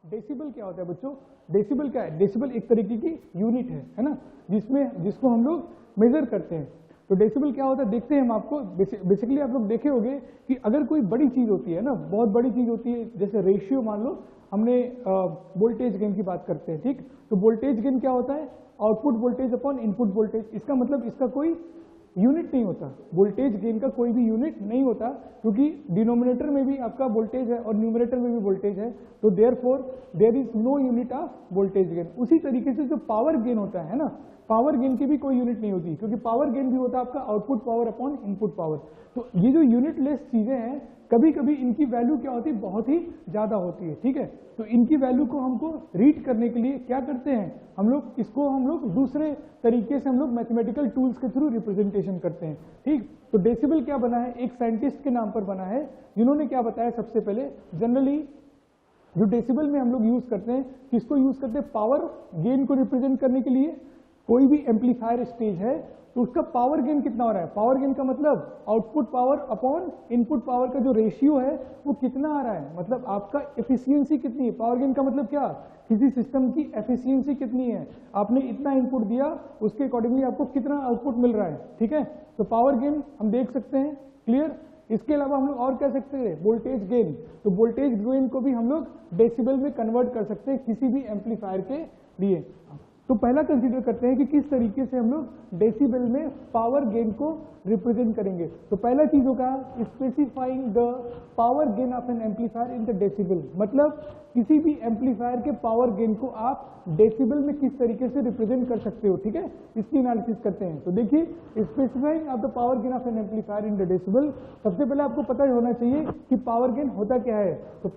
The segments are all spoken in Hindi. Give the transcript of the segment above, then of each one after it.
डेसिबल क्या होता है बच्चों? डेसिबल क्या है? डेसिबल एक तरीके की यूनिट है ना, जिसको हम लोग मेजर करते हैं। तो डेसिबल क्या होता है देखते हैं हम आपको। बेसिकली आप लोग देखे होंगे कि अगर कोई बड़ी चीज होती है ना, बहुत बड़ी चीज होती है, जैसे रेशियो मान लो, हमने वोल्टेज गेन की बात करते हैं, ठीक। तो वोल्टेज गेन क्या होता है? Output voltage upon input voltage. इसका मतलब इसका कोई यूनिट नहीं होता, वोल्टेज गेन का कोई भी यूनिट नहीं होता, क्योंकि डिनोमिनेटर में भी आपका वोल्टेज है और न्यूमरेटर में भी वोल्टेज है, तो therefore there is no unit of voltage gain. उसी तरीके से जो पावर गेन होता है ना, पावर गेन की भी कोई यूनिट नहीं होती, क्योंकि पावर गेन भी होता है आपका output power upon input power. तो ये जो यूनिटलेस चीजें हैं, कभी कभी इनकी वैल्यू क्या होती है? बहुत ही ज्यादा होती है, ठीक है। तो इनकी वैल्यू को हमको रीड करने के लिए क्या करते हैं हम लोग? इसको हम लोग दूसरे तरीके से हम लोग मैथमेटिकल टूल्स के थ्रू रिप्रेजेंटेशन करते हैं, ठीक। तो डेसिबल क्या बना है? एक साइंटिस्ट के नाम पर बना है, जिन्होंने क्या बताया सबसे पहले, जनरली जो डेसिबल में हम लोग यूज करते हैं, किसको यूज करते हैं? पावर गेन को रिप्रेजेंट करने के लिए। कोई भी एम्पलीफायर स्टेज है तो उसका पावर गेन कितना हो रहा है? पावर गेन का मतलब output power upon input power का जो रेशियो है वो कितना आ रहा है, मतलब आपका एफिशिएंसी कितनी है। पावर गेन का मतलब क्या? किसी सिस्टम की एफिशिएंसी कितनी है, आपने इतना इनपुट दिया, उसके अकॉर्डिंगली आपको कितना आउटपुट मिल रहा है, ठीक है। तो पावर गेन हम देख सकते हैं, क्लियर। इसके अलावा हम लोग और कह सकते हैं वोल्टेज गेन। तो वोल्टेज गेन को भी हम लोग डेसिबल में कन्वर्ट कर सकते हैं किसी भी एम्पलीफायर के लिए। तो पहला कंसीडर करते हैं कि किस तरीके से हम लोग डेसिबल में पावर गेन को रिप्रेजेंट करेंगे। तो पहला चीज होगा specifying the power gain of an amplifier in the decibel. मतलब किसी भी एम्पलीफायर के पावर गेन को आप डेसिबल में किस तरीके से रिप्रेजेंट कर सकते हो, ठीक है। इसकी एनालिसिस करते हैं। तो देखिए, specifying of the power gain of an amplifier in the decibel, सबसे पहले आपको पता होना चाहिए कि पावर गेन होता क्या है। तो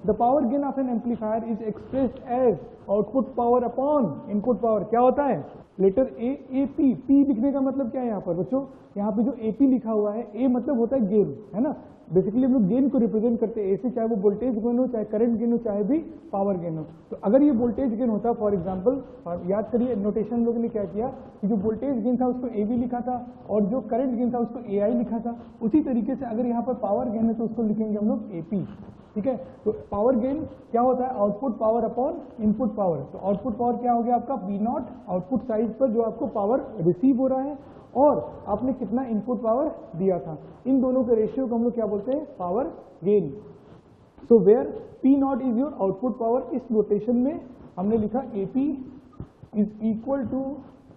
the power gain of an amplifier is expressed as output power upon input power. क्या होता है? Letter A P. पी लिखने का मतलब क्या है यहाँ पर बच्चों? यहाँ पे जो एपी लिखा हुआ है, ए मतलब होता है गेन, है ना। बेसिकली हम लोग गेन को रिप्रेजेंट करते हैं ए से, चाहे वो वोल्टेज गेन हो, चाहे करंट गेन हो, चाहे भी पावर गेन हो। तो अगर ये वोल्टेज गेन होता, फॉर एग्जांपल, याद करिए नोटेशन लोगों ने क्या किया कि जो वोल्टेज गेन था उसको ए बी लिखा था और जो करंट गेन था उसको ए आई लिखा था। उसी तरीके से अगर यहाँ पर पावर गेन है तो उसको लिखेंगे हम लोग एपी, ठीक है। तो पावर गेन क्या होता है? Output power upon input power. तो आउटपुट पावर क्या हो गया आपका? पी नॉट, आउटपुट साइड पर जो आपको पावर रिसीव हो रहा है और आपने कितना इनपुट पावर दिया था, इन दोनों के रेशियो को हम लोग क्या बोलते हैं? Power gain. So where P not is your output power, इस नोटेशन में हमने लिखा AP is equal to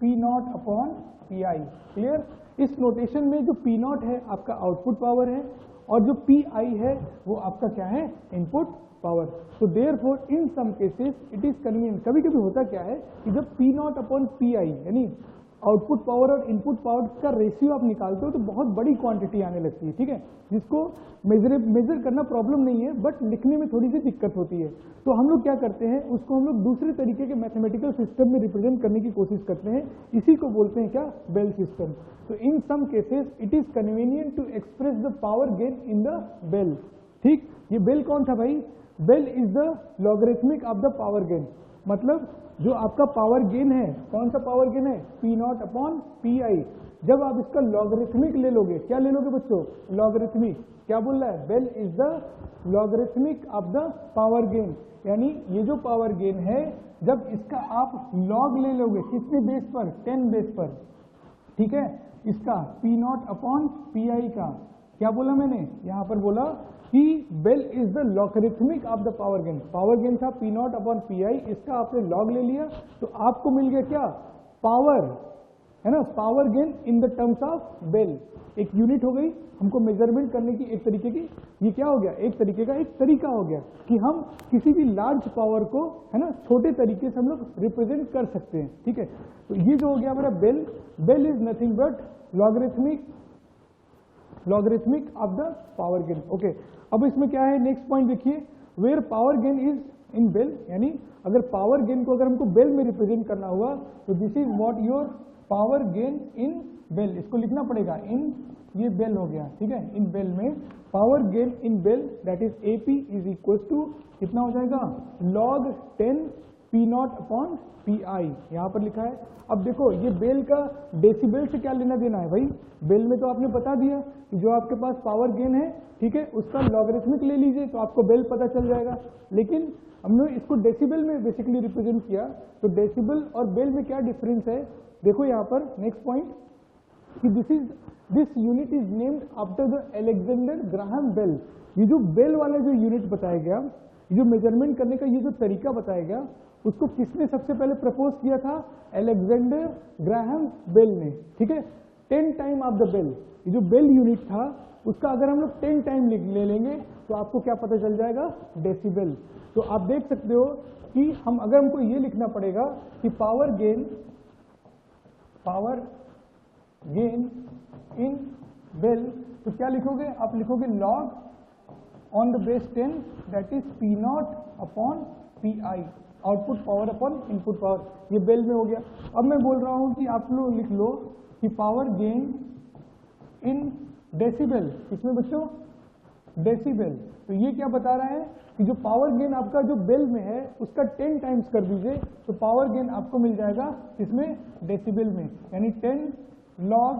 P not upon P I. Clear. इस नोटेशन में जो पी नॉट है आपका आउटपुट पावर है और जो पी आई है वो आपका क्या है? Input power. तो therefore in some cases it is convenient. कभी कभी होता क्या है कि जब P not upon P I यानी आउटपुट पावर और इनपुट पावर का रेशियो आप निकालते हो तो बहुत बड़ी क्वांटिटी आने लगती है, ठीक है, जिसको मेजर करना प्रॉब्लम नहीं है, बट लिखने में थोड़ी सी दिक्कत होती है। तो हम लोग क्या करते हैं, उसको हम लोग दूसरे तरीके के मैथमेटिकल सिस्टम में रिप्रेजेंट करने की कोशिश करते हैं। इसी को बोलते हैं क्या? Bel system. तो in some cases it is convenient to express the power gain in the bel. ठीक, ये बेल कौन था भाई? Bel is the logarithmic of the power gain. मतलब जो आपका पावर गेन है, कौन सा पावर गेन है? P not upon P I. जब आप इसका लॉगरिथमिक ले लोगे, क्या ले लोगे बच्चों? लॉगरिथमिक। क्या बोल रहा है? Bel is the logarithmic of the power gain. यानी ये जो पावर गेन है, जब इसका आप लॉग ले लोगे, किसके बेस पर? 10 बेस पर, ठीक है, इसका P not upon P I का। क्या बोला मैंने? यहां पर बोला कि bel is the logarithmic of the power gain. Power gain था P not upon P I, इसका आपने लॉग ले लिया तो आपको मिल गया क्या? पावर, है ना, power gain in the terms of bel. एक यूनिट हो गई हमको मेजरमेंट करने की, एक तरीके की, ये क्या हो गया? एक तरीके का एक तरीका हो गया कि हम किसी भी लार्ज पावर को, है ना, छोटे तरीके से हम लोग रिप्रेजेंट कर सकते हैं, ठीक है। तो ये जो हो गया हमारा bel, bel is nothing but logarithmic of the power gain. Okay, अब इसमें क्या है, नेक्स्ट पॉइंट देखिए, where power gain is in bel. यानी अगर पावर गेन को अगर हमको बेल में रिप्रेजेंट करना हुआ तो this is what your power gain in bel. इसको लिखना पड़ेगा इन, ये बेल हो गया, ठीक है, इन बेल में power gain in bel that is AP is equal to कितना हो जाएगा? log 10 P not upon P I, यहाँ पर लिखा है। अब देखो ये बेल का डेसिबल से क्या लेना देना है भाई, बेल में तो आपने बता दिया कि जो आपके पास पावर गेन है, ठीक है, उसका लॉगरिथमिक ले लीजिए तो आपको बेल पता चल जाएगा। लेकिन हमने इसको डेसिबल में बेसिकली रिप्रेजेंट किया, तो डेसिबल और बेल में क्या डिफरेंस है, देखो यहाँ पर नेक्स्ट पॉइंट कि this unit is named after the Alexander Graham Bell. ये जो बेल वाला जो यूनिट बताया गया, जो मेजरमेंट करने का ये जो तरीका बताया गया, उसको किसने सबसे पहले प्रपोज किया था, अलेक्जेंडर ग्राहम बेल ने, ठीक है। 10 टाइम ऑफ द बेल, ये जो बेल यूनिट था उसका अगर हम लोग 10 टाइम ले लेंगे तो आपको क्या पता चल जाएगा, डेसिबल। तो आप देख सकते हो कि अगर हमको ये लिखना पड़ेगा कि पावर गेन इन बेल, तो क्या लिखोगे, आप लिखोगे log on the base 10 that is P not upon P I, output power upon input power, ये बेल में हो गया। अब मैं बोल रहा हूं कि आप लोग लिख लो कि पावर गेन इन डेसिबल, किसमें बच्चों, डेसिबल। तो ये क्या बता रहा है कि जो पावर गेन आपका जो बेल में है उसका 10 टाइम्स कर दीजिए तो पावर गेन आपको मिल जाएगा इसमें, डेसिबल में, यानी 10 log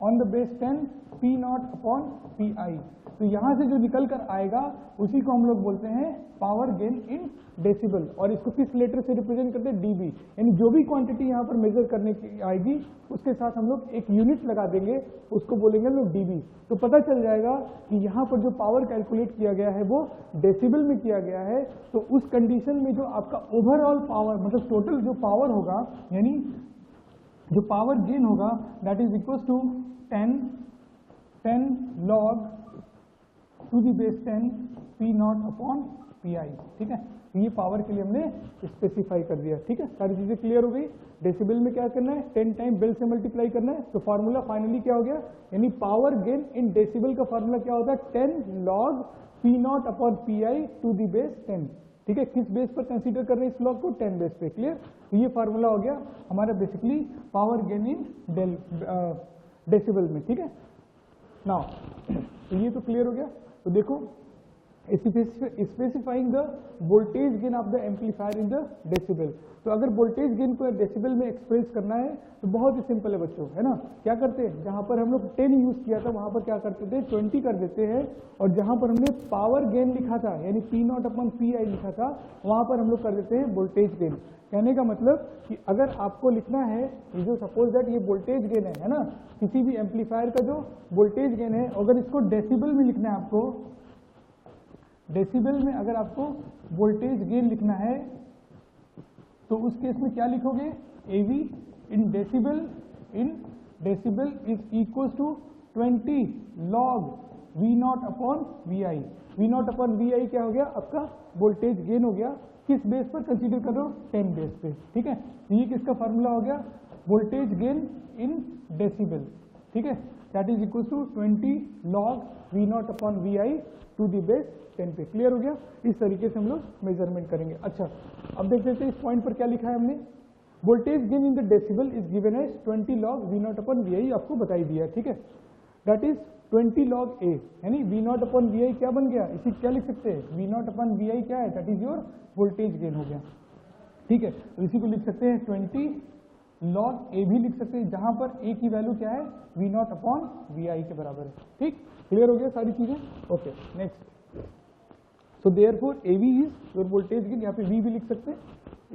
on the base 10 P not upon P आई। तो यहां से जो निकल कर आएगा उसी को हम लोग बोलते हैं पावर गेन इन डेसिबल, और इसको किस लेटर से रिप्रेजेंट करते हैं, डीबी। यानी जो भी क्वांटिटी यहाँ पर मेजर करने की आएगी उसके साथ हम लोग एक यूनिट लगा देंगे, उसको बोलेंगे हम लोग डीबी। तो पता चल जाएगा कि यहाँ पर जो पावर कैलकुलेट किया गया है वो डेसिबल में किया गया है। तो उस कंडीशन में जो आपका ओवरऑल पावर, मतलब टोटल जो पावर होगा, यानी जो पावर गेन होगा, that is equal to 10 log to the base 10 P not upon P I, ठीक है। ये पावर के लिए हमने स्पेसिफाई कर दिया, ठीक है। सारी चीजें क्लियर हो गई। डेसिबल में क्या करना है, 10 टाइम बेल से मल्टीप्लाई करना है, तो फार्मूला फाइनली क्या हो गया, यानी पावर गेन इन डेसिबल का फार्मूला क्या होता है, 10 log P not upon P I to the base 10, ठीक है। किस बेस पर कंसीडर कर रहे हैं इस लॉग को, 10 बेस पे, क्लियर। तो ये फार्मूला हो गया हमारा basically power gain in decibel में, ठीक है। नाउ तो ये तो क्लियर हो गया। तो देखो specifying the voltage gain of the amplifier in the decibel. तो अगर वोल्टेज गेन को डेसिबल में एक्सप्रेस करना है तो बहुत ही सिंपल है बच्चों, है ना। क्या करते हैं, जहां पर हम लोग 10 यूज किया था वहां पर क्या करते थे, 20 कर देते हैं, और जहां पर हमने पावर गेन लिखा था यानी पी नॉट अपॉन पी आई लिखा था, वहां पर हम लोग कर देते हैं वोल्टेज गेन। कहने का मतलब कि अगर आपको लिखना है, ये जो सपोज दैट ये वोल्टेज गेन है ना, किसी भी एम्पलीफायर का जो वोल्टेज गेन है, अगर इसको डेसिबल में लिखना है आपको, डेसिबल में अगर आपको वोल्टेज गेन लिखना है तो उस केस में क्या लिखोगे, AV in decibel is equal to 20 log V not upon VI। V not upon VI क्या हो गया, आपका वोल्टेज गेन हो गया। किस बेस पर कंसीडर कर रहे हो, 10 बेस पे, ठीक है। ये किसका फार्मूला हो गया, वोल्टेज गेन इन डेसिबल, ठीक है, that is equal to 20 log V not upon VI to the base 10 पे। क्लियर हो गया। इस तरीके से हम लोग मेजरमेंट करेंगे। अच्छा, अब देख लेते हैं इस पॉइंट पर क्या लिखा है हमने, voltage gain in the decibel is given as 20 log V not upon VI, आपको बताई दिया, ठीक है। दैट इज 20 लॉग A, यानी V नॉट अपॉन VI क्या बन गया, इसी क्या लिख सकते हैं, V नॉट अपॉन VI क्या है, that is your voltage gain हो गया, ठीक है। तो इसी को लिख सकते हैं 20 लॉग A भी लिख सकते हैं, जहां पर A की वैल्यू क्या है, V नॉट अपॉन VI के बराबर है, ठीक। क्लियर हो गया सारी चीजें, okay. Next, so therefore AV is your voltage gain, यहाँ पे V भी लिख सकते हैं,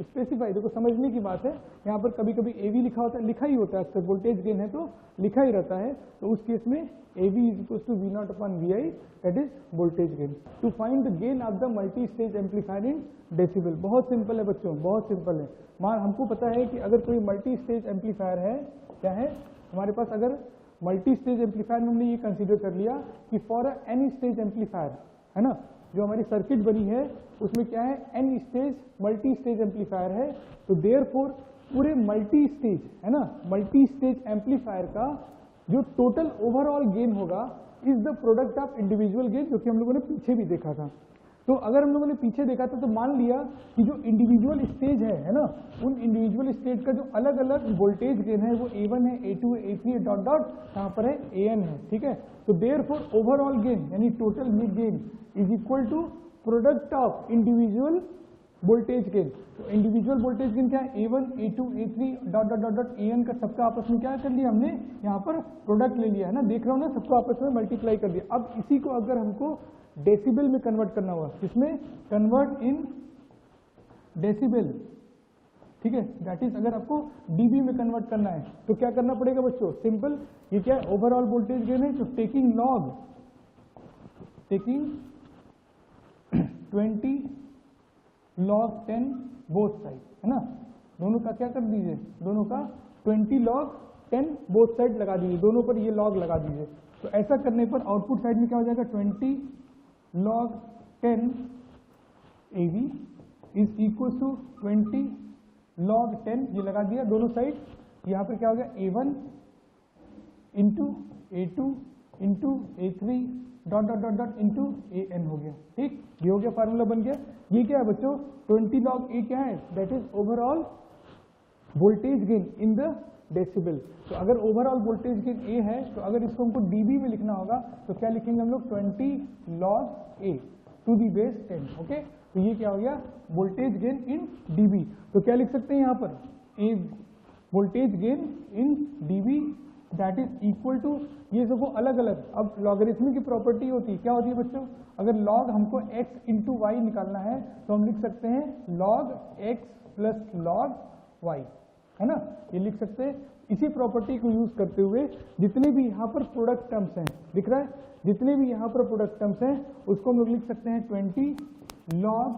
स्पेसिफाई, देखो समझने की बात है, यहाँ पर कभी कभी AV लिखा होता है, लिखा ही होता है, अक्सर वोल्टेज गेन है तो लिखा ही रहता है, तो उस केस में AV is equal to V not upon VI, that is voltage gain. To find the gain of the multi stage amplifier in decibel, बहुत सिंपल है बच्चों, बहुत सिंपल है। मान हमको पता है कि अगर कोई मल्टी स्टेज एम्पलीफायर है, क्या है हमारे पास, अगर मल्टी स्टेज एम्पलीफायर में हमने ये कंसीडर कर लिया कि फॉर एनी स्टेज एम्पलीफायर, है ना, जो हमारी सर्किट बनी है उसमें क्या है, N stage multi stage amplifier है, तो देयरफॉर पूरे मल्टी स्टेज, है ना, मल्टी स्टेज एम्पलीफायर का जो टोटल ओवरऑल गेन होगा is the product of individual gain, जो कि हम लोगों ने पीछे भी देखा था। तो अगर हम लोगों ने पीछे देखा था तो मान लिया कि जो इंडिविजुअल स्टेज है ना, उन इंडिविजुअल स्टेज का जो अलग अलग वोल्टेज गेन है वो A1 है, A2 है, A3 है, डॉट डॉट कहाँ पर है, AN है, ठीक है। तो देयरफॉर ओवरऑल गेन यानी total gain is equal to product of individual voltage gain. तो इंडिविजुअल वोल्टेज गेन क्या है, A1 A2 A3 dot dot dot dot AN का सबका आपस में क्या कर लिया हमने, यहाँ पर प्रोडक्ट ले लिया है ना, देख रहे हो ना, सबको आपस में मल्टीप्लाई कर दिया। अब इसी को अगर हमको डेसिबल में कन्वर्ट करना हुआ, किसमें कन्वर्ट इन डेसिबल, ठीक है, दैट इज अगर आपको डीबी में कन्वर्ट करना है तो क्या करना पड़ेगा बच्चों, सिंपल, ये क्या है ओवरऑल वोल्टेज गेन है, तो टेकिंग 20 log 10 बोथ साइड, है ना, दोनों का क्या कर दीजिए, दोनों का 20 log 10 बोथ साइड लगा दीजिए, दोनों पर ये लॉग लगा दीजिए। तो ऐसा करने पर आउटपुट साइड में क्या हो जाएगा, 20 log 10 AV is equal to 20 log 10, ये लगा दिया दोनों साइड, यहाँ पर क्या हो गया A1 into A2 into A3 dot dot dot dot into AN हो गया, ठीक, ये हो गया, फार्मूला बन गया। ये क्या है बच्चों, 20 log A क्या है, that is overall voltage gain in the decibel. तो अगर ओवरऑल वोल्टेज गेन A है तो अगर इसको हमको dB में लिखना होगा तो क्या लिखेंगे हम लोग, 20 log A to the base 10, okay. तो ये क्या हो गया, वोल्टेज गेन इन dB। तो क्या लिख सकते हैं यहाँ पर, A voltage gain in dB that is equal to, ये सबको अलग अलग, अब लॉगरिथमिक की प्रॉपर्टी होती है, क्या होती है बच्चों, अगर लॉग हमको x इंटू वाई निकालना है तो हम लिख सकते हैं log x plus log y, है ना, ये लिख सकते हैं। इसी प्रॉपर्टी को यूज करते हुए जितने भी यहाँ पर प्रोडक्ट टर्म्स हैं, दिख रहा है, जितने भी यहाँ पर प्रोडक्ट टर्म्स हैं उसको हम लोग लिख सकते हैं 20 log,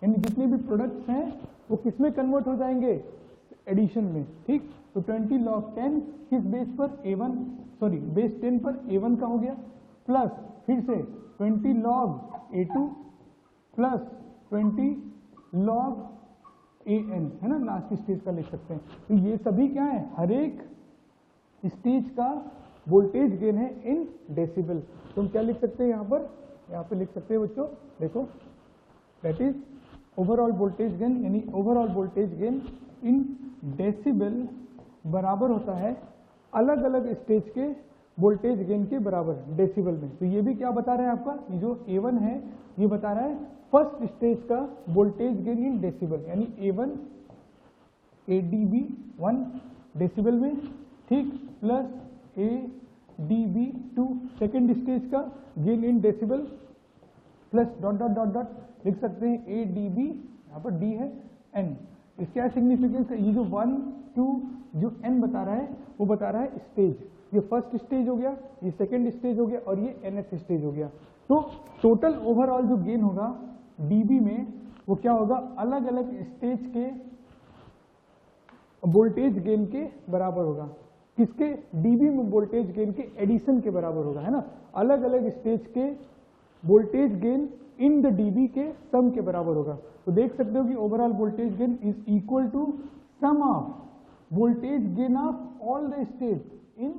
यानी जितने भी प्रोडक्ट्स हैं वो किस में कन्वर्ट हो जाएंगे, एडिशन में, ठीक। तो 20 log 10 किस बेस पर, A1 सॉरी बेस 10 पर A1 का हो गया, प्लस फिर से 20 log A2 plus 20 log AN, है ना, लास्ट स्टेज का लिख सकते हैं। तो ये सभी क्या है, हर एक स्टेज का वोल्टेज गेन है इन डेसिबल। तो हम क्या लिख सकते हैं यहाँ पे लिख सकते हैं बच्चों, देखो, that is overall voltage gain, यानी overall voltage gain in decibel बराबर होता है अलग अलग स्टेज के वोल्टेज गेन के बराबर डेसिबल में। तो ये भी क्या बता रहे हैं आपका, ये जो A1 है ये बता रहा है फर्स्ट स्टेज का वोल्टेज गेन इन डेसिबल, यानी A1 AdB1 डेसिबल में, ठीक, प्लस AdB2 सेकेंड स्टेज का gain in decibel, plus dot dot dot dot लिख सकते हैं AdB, यहाँ पर D है, N, इसका सिग्निफिकेंस है, ये जो 1 2 जो N बता रहा है वो बता रहा है स्टेज, ये फर्स्ट स्टेज हो गया, ये सेकंड स्टेज हो गया और ये nth स्टेज हो गया। तो टोटल ओवरऑल जो गेन होगा dB में वो क्या होगा, अलग अलग स्टेज के वोल्टेज गेन के बराबर होगा, किसके, dB में वोल्टेज गेन के एडिशन के बराबर होगा, है ना, अलग अलग स्टेज के voltage gain in the dB के सम के बराबर होगा। तो देख सकते हो कि overall voltage gain is equal to sum of voltage gain of all the states in